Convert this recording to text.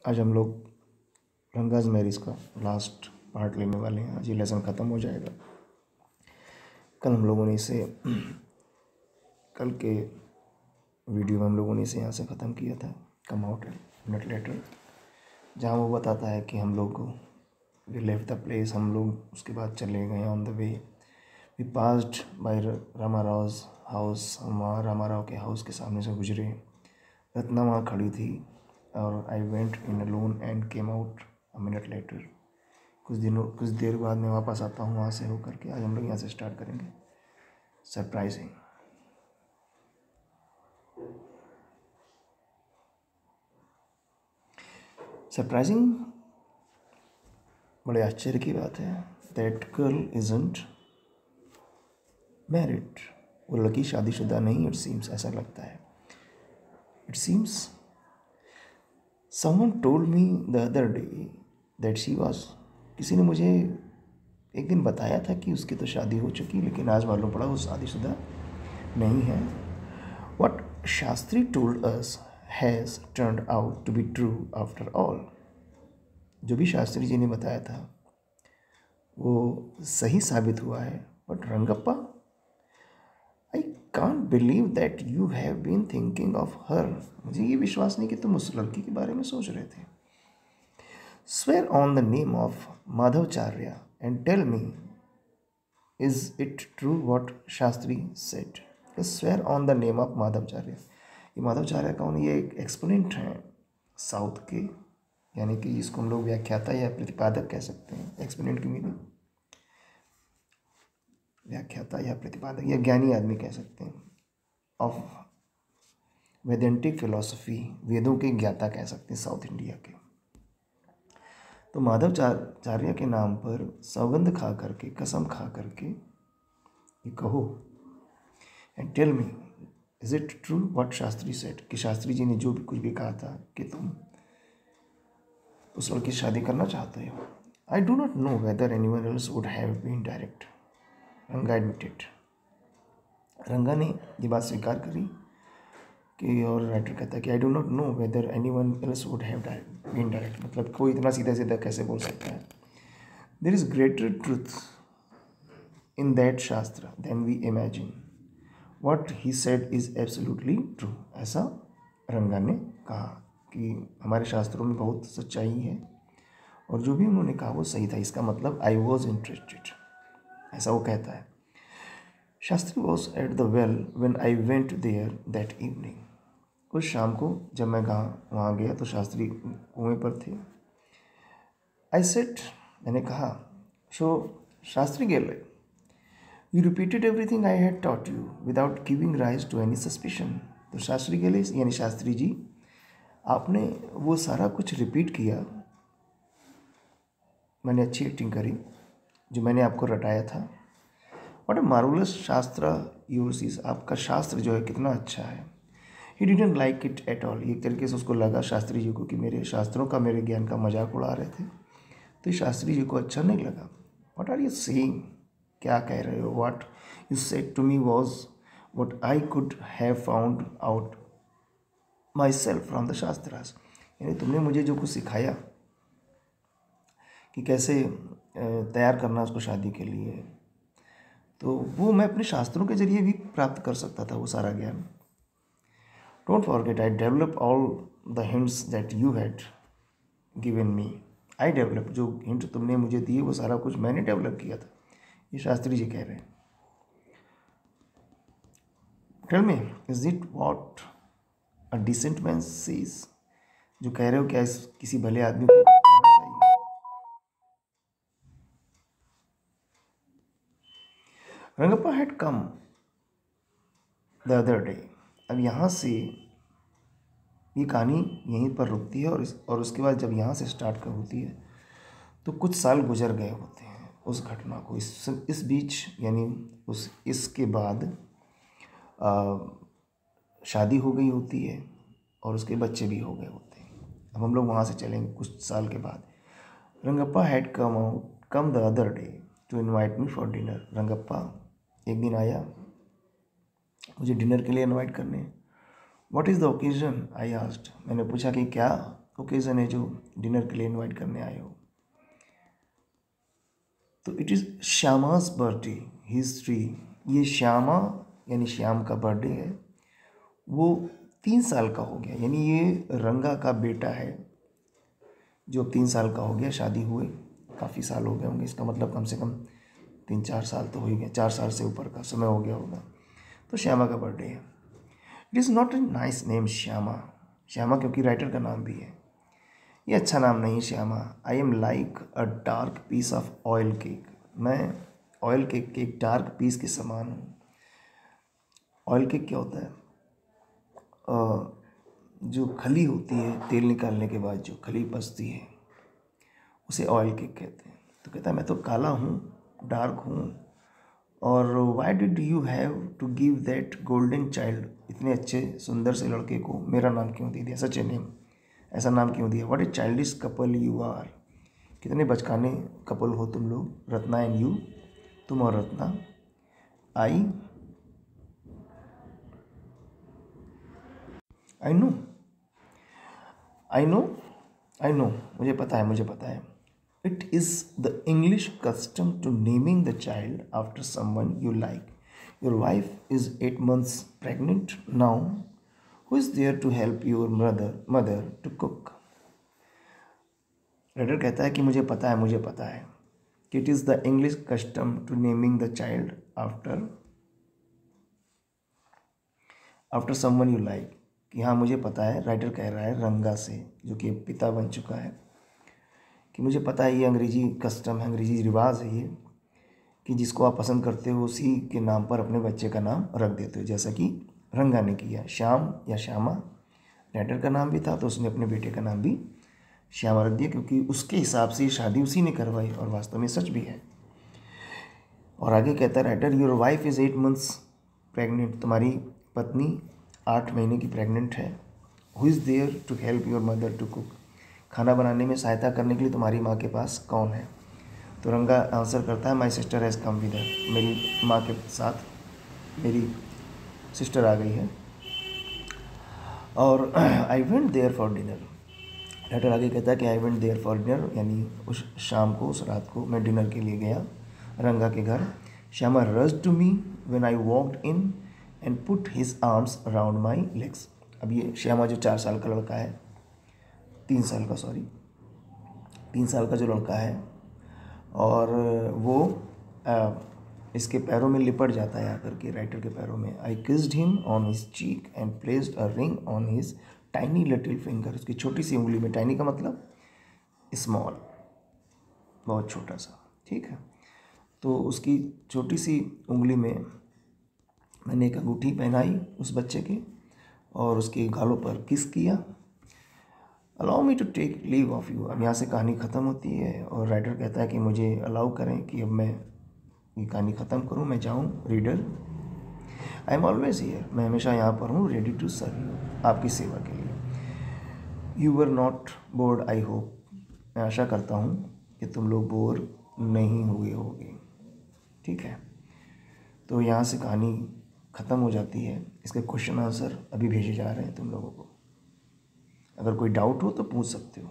आज हम लोग रंगाज मैरिज का लास्ट पार्ट लेने वाले हैं। आज ये लेसन ख़त्म हो जाएगा। कल हम लोगों ने इसे कल के वीडियो में हम लोगों ने इसे यहाँ से ख़त्म किया था, कम आउट मिनट लेटर, जहाँ वो बताता है कि हम लोग वी लेफ्ट द प्लेस, हम लोग उसके बाद चले गए on the way, we passed by Rama Rao house, हम वहाँ रामा राव के हाउस के सामने से गुजरे। रत्ना वहाँ खड़ी थी और I went in alone and came out a minute later. कुछ देर बाद मैं वापस आता हूँ वहाँ से होकर के। आज हम लोग यहाँ से स्टार्ट करेंगे। सरप्राइजिंग। सरप्राइजिंग बड़े आश्चर्य की बात है। दैट गर्ल इजंट मैरिड, वो लड़की शादीशुदा नहीं, इट सीम्स, ऐसा लगता है। It seems someone told me the other day that she was, किसी ने मुझे एक दिन बताया था कि उसकी तो शादी हो चुकी, लेकिन आज मालूम पड़ा वो शादीशुदा नहीं है। What Shastri told us has turned out to be true after all. जो भी शास्त्री जी ने बताया था वो सही साबित हुआ है। But Rangappa, I can't believe that you have been thinking of her. मुझे ये विश्वास नहीं कि तुम उस लड़की के बारे में सोच रहे थे। Swear on the name of Madhavacharya and tell me, is it true what Shastri said. Swear on the name of Madhavacharya, ये माधवचार्य कौन? ये एक एक्सपोनेंट हैं साउथ के, यानी कि इसको हम लोग व्याख्याता या प्रतिपादक कह सकते हैं। एक्सपोनेंट की मीनिंग व्याख्याता या प्रतिपादक या ज्ञानी आदमी कह सकते हैं। ऑफ वेदेंटिक फिलॉसफी, वेदों के ज्ञाता कह सकते हैं साउथ इंडिया के। तो माधवचार्य के नाम पर सौगंध खा करके, कसम खा करके ये कहो, and tell me, is it true what Shastri said, कि शास्त्री जी ने जो भी कुछ भी कहा था कि तुम उस लड़की से शादी करना चाहते हो। I do not know whether anyone else would have been direct, Ranga admitted. Ranga ने ये बात स्वीकार करी कि, और राइटर कहता है कि I do not know whether anyone else would have been direct, मतलब कोई इतना सीधा सीधा कैसे बोल सकता है। There is greater truth in that shastra than we imagine, what he said is absolutely true. ऐसा रंगा ने कहा कि हमारे शास्त्रों में बहुत सच्चाई है और जो भी उन्होंने कहा वो सही था। इसका मतलब आई वॉज इंटरेस्टेड, ऐसा वो कहता है। Shastri was at the well when I went there that evening. उस शाम को जब मैं वहाँ गया तो शास्त्री कुएं पर थे। आई सेड, मैंने कहा, सो शास्त्री गेले, you repeated everything I had taught you without giving rise to any suspicion. तो शास्त्री गेले यानी शास्त्री जी, आपने वो सारा कुछ रिपीट किया, मैंने अच्छी एक्टिंग करी जो मैंने आपको रटाया था। व्हाट ए मार्वलस शास्त्र योर्स इज, आपका शास्त्र जो है कितना अच्छा है। He didn't like it at all, एक तरीके से उसको लगा शास्त्री जी को कि मेरे शास्त्रों का, मेरे ज्ञान का मजाक उड़ा रहे थे, तो शास्त्री जी को अच्छा नहीं लगा। व्हाट आर यू सेइंग, क्या कह रहे हो। What you said to me was what I could have found out myself from the shastras, यानी तुमने मुझे जो कुछ सिखाया कि कैसे तैयार करना उसको शादी के लिए, तो वो मैं अपने शास्त्रों के जरिए भी प्राप्त कर सकता था वो सारा ज्ञान। Don't forget I develop all the hints that you had given me. I develop, जो हिंट तुमने मुझे दिए वो सारा कुछ मैंने डेवलप किया था, ये शास्त्री जी कह रहे हैं। Tell me, is it what a decent man sees, जो कह रहे हो क्या इस किसी भले आदमी को कहना चाहिए। Rangappa had come the other day. अब यहाँ से ये कहानी यहीं पर रुकती है और उसके बाद जब यहाँ से स्टार्ट कर होती है तो कुछ साल गुजर गए होते हैं उस घटना को। इस बीच यानी इसके बाद शादी हो गई होती है और उसके बच्चे भी हो गए होते हैं। अब हम लोग वहाँ से चलेंगे कुछ साल के बाद। Rangappa had come the other day to invite me for dinner. Rangappa एक दिन आया मुझे डिनर के लिए इनवाइट करने। What is the occasion, I asked, मैंने पूछा कि क्या ओकेज़न है जो डिनर के लिए इनवाइट करने आए हो। तो इट इज़ श्यामास बर्थडे हिस्ट्री। ये श्यामा यानी श्याम का बर्थडे है, वो 3 साल का हो गया, यानी ये रंगा का बेटा है जो 3 साल का हो गया। शादी हुए काफ़ी साल हो गए होंगे, इसका मतलब कम से कम 3-4 साल तो हो ही गए, 4 साल से ऊपर का समय हो गया होगा। तो श्यामा का बर्थडे है। It is not a nice name Shyama. Shyama क्योंकि राइटर का नाम भी है, ये अच्छा नाम नहीं Shyama. I am like a dark piece of oil cake. मैं ऑयल केक के एक डार्क पीस के समान हूँ। ऑयल केक क्या होता है? जो खली होती है तेल निकालने के बाद जो खली बचती है उसे ऑयल केक कहते हैं। तो कहता है मैं तो काला हूँ, डार्क हूँ, और why did you have to give that golden child, इतने अच्छे सुंदर से लड़के को मेरा नाम क्यों दे दिया, सच ए नेम, ऐसा नाम क्यों दिया। What a childish couple you are, कितने बचकाने कपल हो तुम लोग, रत्ना एंड यू, तुम और Ratna. I know I know I know, मुझे पता है। It is the English custom to naming the child after someone you like. Your wife is 8 months pregnant now, who is there to help your mother to cook. Writer कहता है कि मुझे पता है कि it is the English custom to naming the child after someone you like, कि हाँ मुझे पता है। राइटर कह रहा है रंगा से, जो कि पिता बन चुका है, कि मुझे पता है ये अंग्रेजी कस्टम है, अंग्रेजी रिवाज है ये, कि जिसको आप पसंद करते हो उसी के नाम पर अपने बच्चे का नाम रख देते हो, जैसा कि रंगा ने किया। श्याम या श्यामा राइटर का नाम भी था, तो उसने अपने बेटे का नाम भी श्यामा रख दिया, क्योंकि उसके हिसाब से शादी उसी ने करवाई, और वास्तव में सच भी है। और आगे कहता है writer, your wife is 8 months pregnant, तुम्हारी पत्नी 8 महीने की प्रेग्नेंट है। Who is there to help your mother to cook, खाना बनाने में सहायता करने के लिए तुम्हारी माँ के पास कौन है। तो रंगा आंसर करता है, my sister has come with her, मेरी माँ के साथ मेरी सिस्टर आ गई है। और I went there for dinner, writer आगे कहता है कि I went there for dinner, यानी उस शाम को, उस रात को मैं डिनर के लिए गया रंगा के घर। Shyama rushed to me when I walked in and put his arms around my legs. अब ये श्यामा जो 4 साल का लड़का है, 3 साल का, सॉरी 3 साल का जो लड़का है, और वो इसके पैरों में लिपट जाता है आकर के, राइटर के पैरों में। I kissed him on his cheek and placed a ring on his tiny little finger, उसकी छोटी सी उंगली में, टाइनी का मतलब स्मॉल, बहुत छोटा सा, ठीक है। तो उसकी छोटी सी उंगली में मैंने एक अंगूठी पहनाई उस बच्चे के, और उसके गालों पर किस किया। Allow me to take leave of you, अब यहाँ से कहानी ख़त्म होती है, और राइटर कहता है कि मुझे अलाउ करें कि अब मैं ये कहानी ख़त्म करूँ, मैं जाऊँ। Reader, I am always here, मैं हमेशा यहाँ पर हूँ, रेडी टू सर्व यू, आपकी सेवा के लिए। You were not board I hope, मैं आशा करता हूँ कि तुम लोग बोर नहीं हुए होगे, ठीक है। तो यहाँ से कहानी ख़त्म हो जाती है। इसके क्वेश्चन आंसर अभी भेजे जा रहे हैं तुम लोगों को, अगर कोई डाउट हो तो पूछ सकते हो।